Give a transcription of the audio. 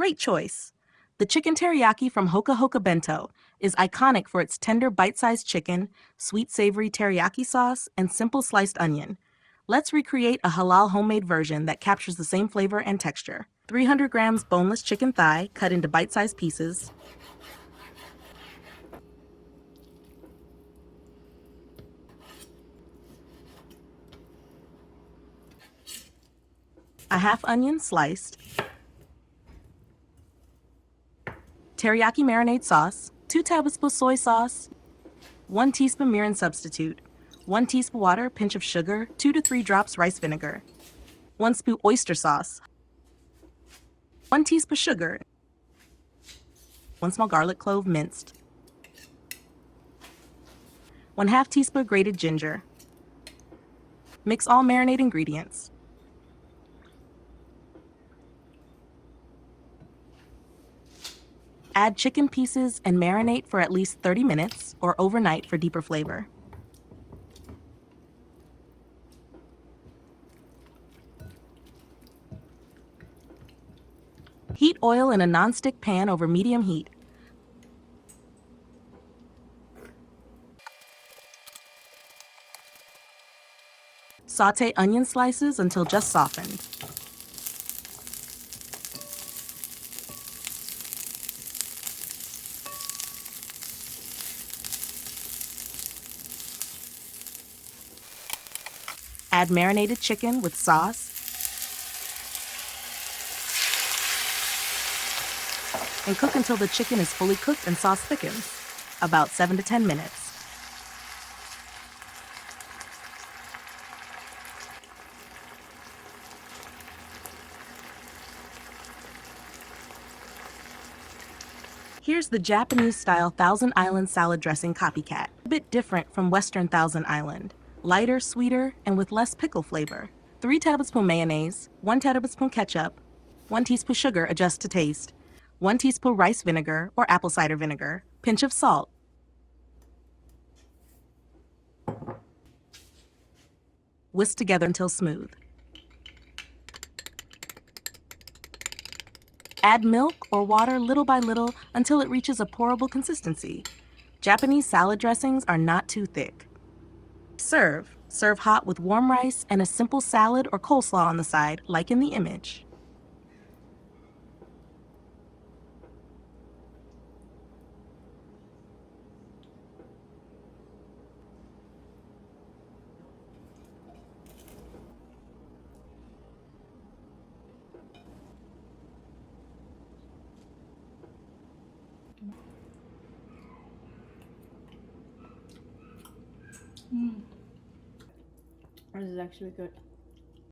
Great choice. The chicken teriyaki from Hoka Bento is iconic for its tender bite-sized chicken, sweet savory teriyaki sauce, and simple sliced onion. Let's recreate a halal homemade version that captures the same flavor and texture. 300 grams boneless chicken thigh cut into bite-sized pieces. A half onion sliced. Teriyaki marinade sauce, 2 tablespoons soy sauce, 1 teaspoon mirin substitute, 1 teaspoon water, pinch of sugar, 2 to 3 drops rice vinegar, 1 spoon oyster sauce, 1 teaspoon sugar, 1 small garlic clove minced, 1/2 teaspoon grated ginger. Mix all marinade ingredients. Add chicken pieces and marinate for at least 30 minutes or overnight for deeper flavor. Heat oil in a nonstick pan over medium heat. Sauté onion slices until just softened. Add marinated chicken with sauce and cook until the chicken is fully cooked and sauce thickens, about 7 to 10 minutes. Here's the Japanese-style Thousand Island salad dressing Copycat, a bit different from Western Thousand Island. Lighter, sweeter, and with less pickle flavor. 3 tablespoon mayonnaise, 1 tablespoon ketchup, 1 teaspoon sugar adjust to taste, 1 teaspoon rice vinegar or apple cider vinegar, pinch of salt. Whisk together until smooth. Add milk or water little by little until it reaches a pourable consistency. Japanese salad dressings are not too thick. Serve. Serve hot with warm rice and a simple salad or coleslaw on the side, like in the image. This is actually good.